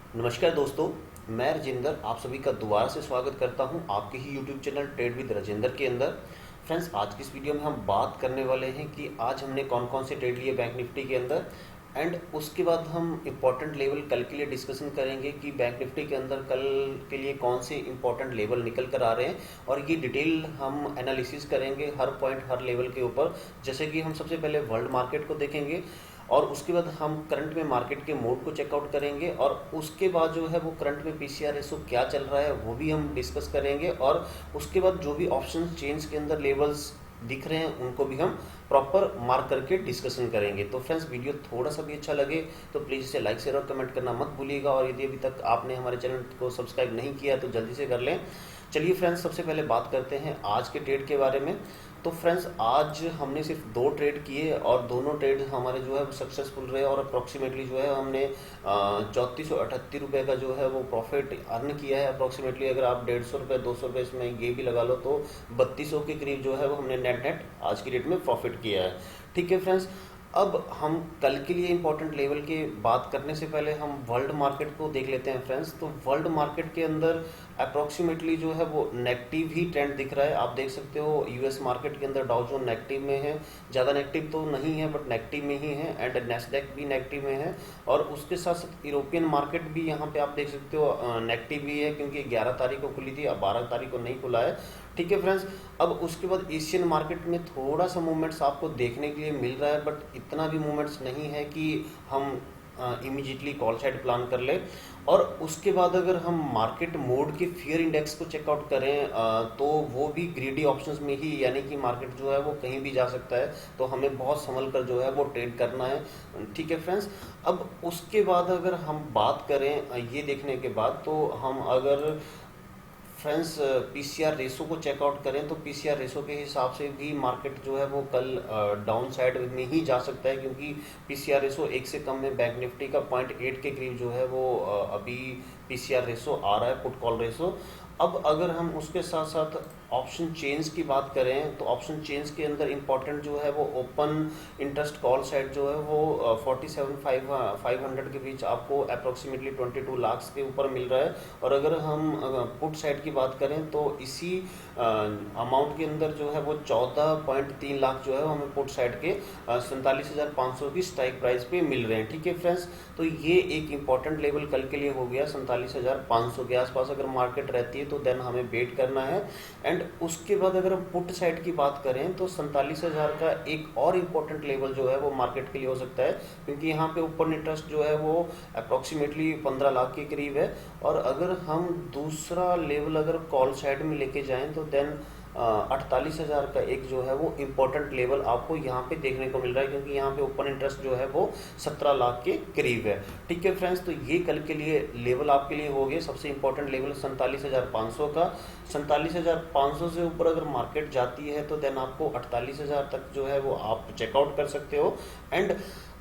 नमस्कार दोस्तों, मैं राजेंद्र आप सभी का दोबारा से स्वागत करता हूं आपके ही YouTube channel trade with Rajendra के अंदर। फ्रेंड्स, आज की इस वीडियो में हम बात करने वाले हैं कि आज हमने कौन कौन से ट्रेड लिए बैंक निफ्टी के अंदर, एंड उसके बाद हम इम्पोर्टेंट लेवल कल के लिए डिस्कशन करेंगे कि बैंक निफ्टी के अंदर कल के लिए कौन से इम्पोर्टेंट लेवल निकल कर आ रहे हैं, और ये डिटेल हम एनालिसिस करेंगे हर पॉइंट हर लेवल के ऊपर। जैसे कि हम सबसे पहले वर्ल्ड मार्केट को देखेंगे, और उसके बाद हम करंट में मार्केट के मोड को चेकआउट करेंगे, और उसके बाद जो है वो करंट में पीसीआर रेशो क्या चल रहा है वो भी हम डिस्कस करेंगे, और उसके बाद जो भी ऑप्शन चेंज के अंदर लेवल्स दिख रहे हैं उनको भी हम प्रॉपर मार्क करके डिस्कशन करेंगे। तो फ्रेंड्स, वीडियो थोड़ा सा भी अच्छा लगे तो प्लीज़ इसे लाइक शेयर और कमेंट करना मत भूलिएगा, और यदि अभी तक आपने हमारे चैनल को सब्सक्राइब नहीं किया तो जल्दी से कर लें। चलिए फ्रेंड्स, सबसे पहले बात करते हैं आज के ट्रेड के बारे में। तो फ्रेंड्स, आज हमने सिर्फ 2 ट्रेड किए और दोनों ट्रेड हमारे जो है वो सक्सेसफुल रहे, और अप्रॉक्सीमेटली जो है हमने 3438 रुपये का जो है वो प्रॉफिट अर्न किया है। अप्रॉक्सीमेटली अगर आप 150 रुपये 200 रुपये इसमें ये भी लगा लो तो 3200 के करीब जो है वो हमने नेट आज की डेट में प्रॉफिट किया है। ठीक है फ्रेंड्स, अब हम कल के लिए इंपॉर्टेंट लेवल की बात करने से पहले हम वर्ल्ड मार्केट को देख लेते हैं फ्रेंड्स। तो वर्ल्ड मार्केट के अंदर अप्रोक्सीमेटली जो है वो नेगेटिव ही ट्रेंड दिख रहा है। आप देख सकते हो यूएस मार्केट के अंदर डाउ जोन नेगेटिव में है, ज़्यादा नेगेटिव तो नहीं है बट नेगेटिव में ही है, एंड नेस्डैक भी नेगेटिव में है, और उसके साथ साथ यूरोपियन मार्केट भी यहाँ पे आप देख सकते हो नेगेटिव ही है, क्योंकि 11 तारीख को खुली थी, अब 12 तारीख को नहीं खुला है। ठीक है फ्रेंड्स, अब उसके बाद एशियन मार्केट में थोड़ा सा मूवमेंट्स आपको देखने के लिए मिल रहा है, बट इतना भी मूवमेंट्स नहीं है कि हम इमीडिएटली कॉल साइड प्लान कर ले। और उसके बाद अगर हम मार्केट मोड के फियर इंडेक्स को चेकआउट करें तो वो भी ग्रीडी ऑप्शंस में ही, यानी कि मार्केट जो है वो कहीं भी जा सकता है, तो हमें बहुत संभल कर जो है वो ट्रेड करना है। ठीक है फ्रेंड्स, अब उसके बाद अगर हम बात करें ये देखने के बाद, तो हम अगर फ्रेंड्स पीसीआर रेशो को चेकआउट करें तो पीसीआर रेशो के हिसाब से भी मार्केट जो है वो कल डाउन साइड में ही जा सकता है, क्योंकि पीसीआर रेशो 1 से कम में बैंक निफ्टी का 0.8 के करीब जो है वो अभी पीसीआर रेशो आ रहा है, पुट कॉल रेशो। अब अगर हम उसके साथ साथ ऑप्शन चेंज की बात करें तो ऑप्शन चेंज के अंदर इंपॉर्टेंट जो है वो ओपन इंटरेस्ट कॉल साइड जो है वो 47,500 के बीच आपको अप्रोक्सीमेटली 22 लाख के ऊपर मिल रहा है। और अगर हम पुट साइड की बात करें तो इसी अमाउंट के अंदर जो है वो 14.3 लाख जो है वो हमें पुट साइड के 47,500 की स्ट्राइक प्राइस पे मिल रहे हैं। ठीक है फ्रेंड्स, तो ये एक इंपॉर्टेंट लेवल कल के लिए हो गया 47,500 के आसपास अगर मार्केट रहती है तो देन हमें वेट करना है। एंड उसके बाद अगर हम पुट साइड की बात करें तो 47,000 का एक और इम्पोर्टेंट लेवल जो है वो मार्केट के लिए हो सकता है, क्योंकि यहाँ पे ओपन इंटरेस्ट जो है वो अप्रोक्सीमेटली 15 लाख के करीब है। और अगर हम दूसरा लेवल अगर कॉल साइड में लेके जाएं तो देन 48,000 का एक जो है वो इम्पोर्टेंट लेवल आपको यहाँ पे देखने को मिल रहा है, क्योंकि यहाँ पे ओपन इंटरेस्ट जो है वो 17 लाख के करीब है। ठीक है फ्रेंड्स, तो ये कल के लिए लेवल आपके लिए हो गए सबसे इम्पोर्टेंट लेवल 47,500 का। 47,500 से ऊपर अगर मार्केट जाती है तो देन आपको 48,000 तक जो है वो आप चेकआउट कर सकते हो। एंड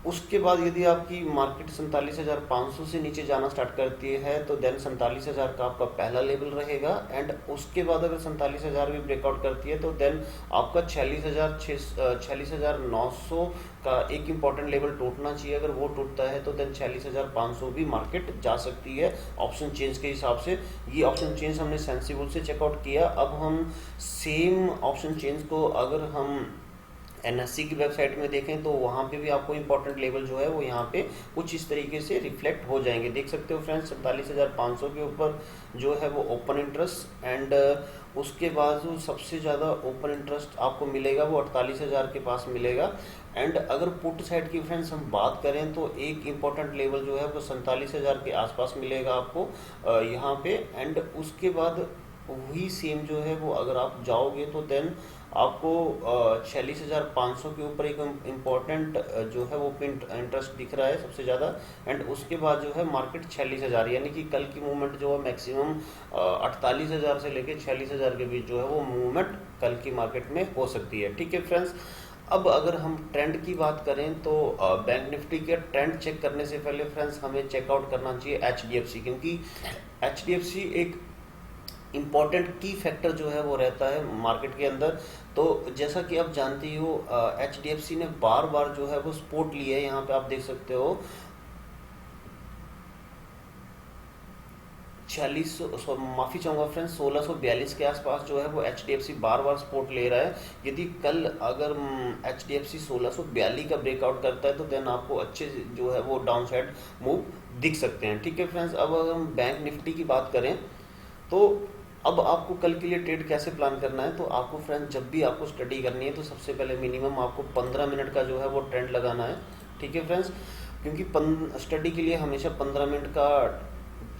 उसके बाद यदि आपकी मार्केट 47,500 से नीचे जाना स्टार्ट करती है तो देन 47,000 का आपका पहला लेवल रहेगा। एंड उसके बाद अगर 47,000 भी ब्रेकआउट करती है तो देन आपका 46,900 का एक इंपॉर्टेंट लेवल टूटना चाहिए। अगर वो टूटता है तो देन 46,500 भी मार्केट जा सकती है ऑप्शन चेंज के हिसाब से। ये ऑप्शन चेंज हमने सेंसिबल से चेकआउट किया। अब हम सेम ऑप्शन चेंज को अगर हम एनएससी की वेबसाइट में देखें तो वहाँ पे भी आपको इंपॉर्टेंट लेवल जो है वो यहाँ पे कुछ इस तरीके से रिफ्लेक्ट हो जाएंगे। देख सकते हो फ्रेंड्स, 47,500 के ऊपर जो है वो ओपन इंटरेस्ट, एंड उसके बाद जो सबसे ज़्यादा ओपन इंटरेस्ट आपको मिलेगा वो 48,000 के पास मिलेगा। एंड अगर पुट साइड की फ्रेंड्स हम बात करें तो एक इम्पॉर्टेंट लेवल जो है वो 47,000 के आसपास मिलेगा आपको यहाँ पे। एंड उसके बाद वही सेम जो है वो अगर आप जाओगे तो देन आपको 46,500 के ऊपर एक इम्पॉर्टेंट जो है वो इंटरेस्ट दिख रहा है सबसे ज़्यादा। एंड उसके बाद जो है मार्केट 46,000, यानी कि कल की मूवमेंट जो है मैक्सिमम 48,000 से लेके 46,000 के बीच जो है वो मूवमेंट कल की मार्केट में हो सकती है। ठीक है फ्रेंड्स, अब अगर हम ट्रेंड की बात करें तो बैंक निफ्टी के ट्रेंड चेक करने से पहले फ्रेंड्स हमें चेकआउट करना चाहिए एचडीएफसी, क्योंकि एचडीएफसी एक इम्पॉर्टेंट की फैक्टर जो है वो रहता है मार्केट के अंदर। तो जैसा कि आप जानती हो एचडीएफसी ने बार बार जो है वो सपोर्ट लिया है, यहाँ पे आप देख सकते हो 46, माफ़ी चाहूँगा फ्रेंड्स, 1642 के आसपास जो है वो HDFC बार बार सपोर्ट ले रहा है। यदि कल अगर HDFC 1642 का ब्रेकआउट करता है तो देन आपको अच्छे जो है वो डाउन साइड मूव दिख सकते हैं। ठीक है फ्रेंड्स, अब अगर हम बैंक निफ्टी की बात करें तो अब आपको कल के लिए ट्रेड कैसे प्लान करना है, तो आपको फ्रेंड्स जब भी आपको स्टडी करनी है तो सबसे पहले मिनिमम आपको 15 मिनट का जो है वो ट्रेंड लगाना है। ठीक है फ्रेंड्स, क्योंकि स्टडी के लिए हमेशा 15 मिनट का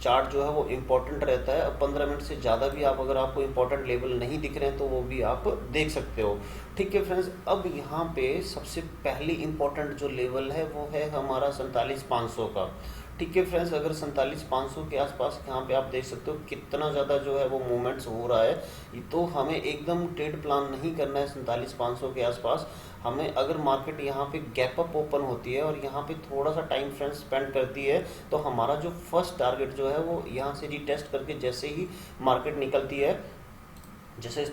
चार्ट जो है वो इम्पोर्टेंट रहता है। अब 15 मिनट से ज़्यादा भी अगर आपको इम्पोर्टेंट लेवल नहीं दिख रहे हैं तो वो भी आप देख सकते हो। ठीक है फ्रेंड्स, अब यहाँ पे सबसे पहली इम्पोर्टेंट जो लेवल है वो है हमारा 47,500 का। ठीक है फ्रेंड्स, अगर 47,500 के आसपास यहाँ पे आप देख सकते हो कितना ज़्यादा जो है वो मूवमेंट्स हो रहा है, तो हमें एकदम ट्रेड प्लान नहीं करना है 47,500 के आसपास। हमें अगर मार्केट यहाँ पे गैप अप ओपन होती है और यहाँ पे थोड़ा सा टाइम फ्रेंड स्पेंड करती है तो हमारा जो फर्स्ट टारगेट जो है वो यहाँ से रिटेस्ट करके जैसे ही मार्केट निकलती है, जैसे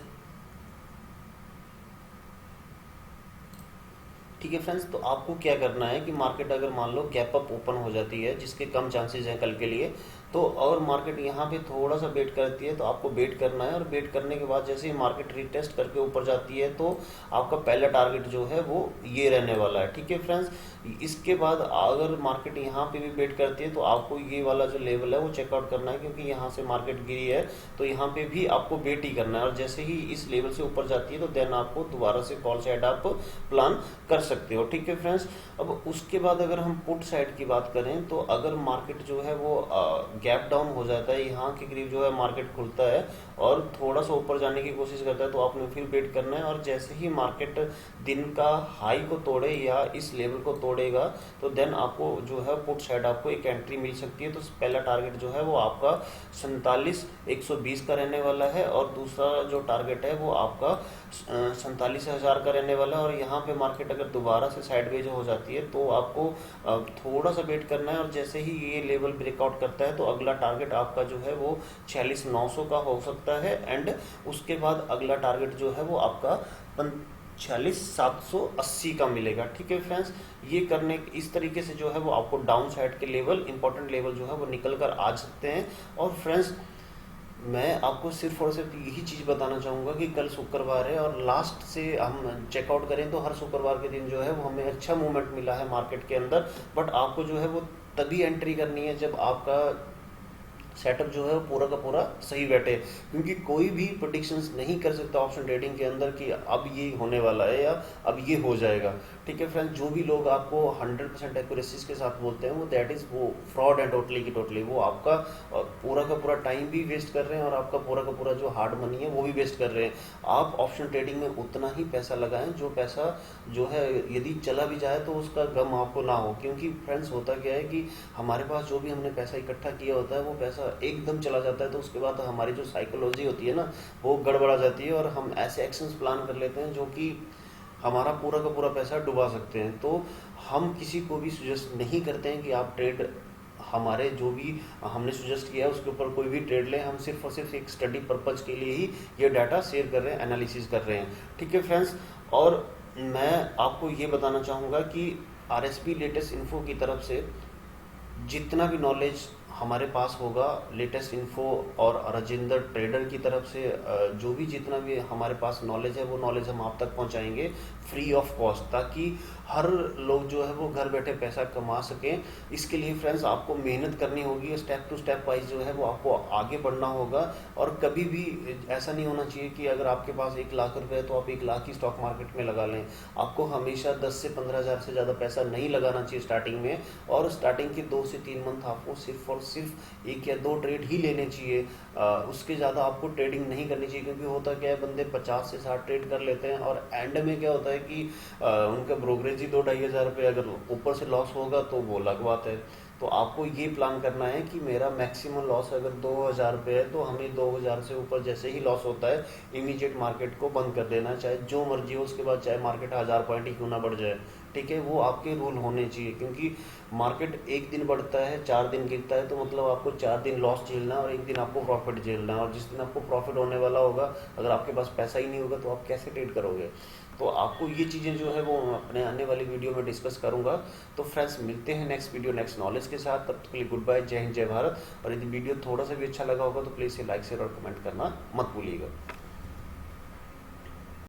ठीक है फ्रेंड्स, तो आपको क्या करना है कि मार्केट अगर मान लो गैप अप ओपन हो जाती है, जिसके कम चांसेस हैं कल के लिए, तो और मार्केट यहाँ पे थोड़ा सा वेट करती है तो आपको वेट करना है। और वेट करने के बाद जैसे ही मार्केट रिटेस्ट करके ऊपर जाती है तो आपका पहला टारगेट जो है वो ये रहने वाला है। ठीक है फ्रेंड्स, इसके बाद अगर मार्केट यहाँ पे भी वेट करती है तो आपको ये वाला जो लेवल है वो चेकआउट करना है, क्योंकि यहाँ से मार्केट गिरी है तो यहाँ पे भी आपको वेट ही करना है। और जैसे ही इस लेवल से ऊपर जाती है तो देन आपको दोबारा से कॉल साइड आप प्लान कर सकते हो। ठीक है फ्रेंड्स, अब उसके बाद अगर हम पुट साइड की बात करें तो अगर मार्केट जो है वो गैप डाउन हो जाता है, यहाँ के करीब जो है मार्केट खुलता है और थोड़ा सा ऊपर जाने की कोशिश करता है तो आपने फिर वेट करना है। और जैसे ही मार्केट दिन का हाई को तोड़े या इस लेवल को तोड़ेगा तो देन आपको जो है पुट साइड आपको एक एंट्री मिल सकती है। तो पहला टारगेट जो है वो आपका 47,120 का रहने वाला है और दूसरा जो टारगेट है वो आपका 47,000 का रहने वाला है। और यहाँ पे मार्केट अगर दोबारा से साइडवेज हो जाती है तो आपको थोड़ा सा वेट करना है। और जैसे ही ये लेवल ब्रेकआउट करता है तो अगला टारगेट आपका जो है वो 46,900 का हो सकता है एंड उसके बाद अगला टारगेट जो है वो आपका 46,780 का मिलेगा। ठीक है फ्रेंड्स, ये करने इस तरीके से जो है वो आपको डाउन साइड के लेवल, इंपॉर्टेंट लेवल जो है वो निकल कर आ सकते हैं। और फ्रेंड्स मैं आपको सिर्फ और सिर्फ यही चीज़ बताना चाहूँगा कि कल शुक्रवार है और लास्ट से हम चेकआउट करें तो हर शुक्रवार के दिन जो है वो हमें अच्छा मूवमेंट मिला है मार्केट के अंदर। बट आपको जो है वो तभी एंट्री करनी है जब आपका सेटअप जो है वो पूरा का पूरा सही बैठे, क्योंकि कोई भी प्रेडिक्शंस नहीं कर सकता ऑप्शन ट्रेडिंग के अंदर कि अब ये होने वाला है या अब ये हो जाएगा। ठीक है फ्रेंड्स, जो भी लोग आपको 100% एक्यूरेसीज के साथ बोलते हैं वो दैट इज़ वो फ्रॉड है टोटली की टोटली। वो आपका पूरा का पूरा टाइम भी वेस्ट कर रहे हैं और आपका पूरा का पूरा जो हार्ड मनी है वो भी वेस्ट कर रहे हैं। आप ऑप्शन ट्रेडिंग में उतना ही पैसा लगाएं जो पैसा जो है यदि चला भी जाए तो उसका गम आपको ना हो, क्योंकि फ्रेंड्स होता क्या है कि हमारे पास जो भी हमने पैसा इकट्ठा किया होता है वो पैसा एकदम चला जाता है तो उसके बाद हमारी जो साइकोलॉजी होती है ना वो गड़बड़ा जाती है और हम ऐसे एक्शंस प्लान कर लेते हैं जो कि हमारा पूरा का पूरा पैसा डुबा सकते हैं। तो हम किसी को भी सजेस्ट नहीं करते हैं कि आप ट्रेड हमारे जो भी हमने सजेस्ट किया है उसके ऊपर कोई भी ट्रेड लें। हम सिर्फ और सिर्फ एक स्टडी पर्पज के लिए ही ये डाटा शेयर कर रहे हैं, एनालिसिस कर रहे हैं। ठीक है फ्रेंड्स, और मैं आपको ये बताना चाहूँगा कि RSP लेटेस्ट इन्फो की तरफ से जितना भी नॉलेज हमारे पास होगा, लेटेस्ट इन्फो और राजेंद्र ट्रेडर की तरफ से जो भी जितना भी हमारे पास नॉलेज है वो नॉलेज हम आप तक पहुंचाएंगे फ्री ऑफ कॉस्ट, ताकि हर लोग जो है वो घर बैठे पैसा कमा सकें। इसके लिए फ्रेंड्स आपको मेहनत करनी होगी, स्टेप टू स्टेप वाइज जो है वो आपको आगे बढ़ना होगा। और कभी भी ऐसा नहीं होना चाहिए कि अगर आपके पास 1 लाख रुपए है तो आप 1 लाख ही स्टॉक मार्केट में लगा लें। आपको हमेशा 10 से 15 हज़ार से ज़्यादा पैसा नहीं लगाना चाहिए स्टार्टिंग में, और स्टार्टिंग के 2 से 3 मंथ आपको सिर्फ और सिर्फ 1 या 2 ट्रेड ही लेने चाहिए। उसके ज़्यादा आपको ट्रेडिंग नहीं करनी चाहिए, क्योंकि होता क्या है बंदे 50 से 60 ट्रेड कर लेते हैं और एंड में क्या होता है कि उनका ब्रोकरेज ही 2-2.5 हज़ार रुपये अगर ऊपर से लॉस होगा तो वो अलग बात है। तो आपको ये प्लान करना है कि मेरा मैक्सिमम लॉस अगर 2,000 रुपये है तो हमें 2,000 से ऊपर जैसे ही लॉस होता है इमीडिएट मार्केट को बंद कर देना, चाहे जो मर्जी हो, उसके बाद चाहे मार्केट 1000 पॉइंट ही क्यों ना बढ़ जाए। ठीक है, वो आपके रूल होने चाहिए, क्योंकि मार्केट एक दिन बढ़ता है 4 दिन गिरता है, तो मतलब आपको 4 दिन लॉस झेलना है और एक दिन आपको प्रॉफिट झेलना है। और जिस दिन आपको प्रॉफिट होने वाला होगा, अगर आपके पास पैसा ही नहीं होगा तो आप कैसे ट्रेड करोगे। तो आपको ये चीज़ें जो है वो मैं अपने आने वाली वीडियो में डिस्कस करूंगा। तो फ्रेंड्स, मिलते हैं नेक्स्ट वीडियो नेक्स्ट नॉलेज के साथ। तब तक के लिए गुड बाय, जय हिंद, जय भारत। और यदि वीडियो थोड़ा सा भी अच्छा लगा होगा तो प्लीज़ इसे लाइक शेयर और कमेंट करना मत भूलिएगा।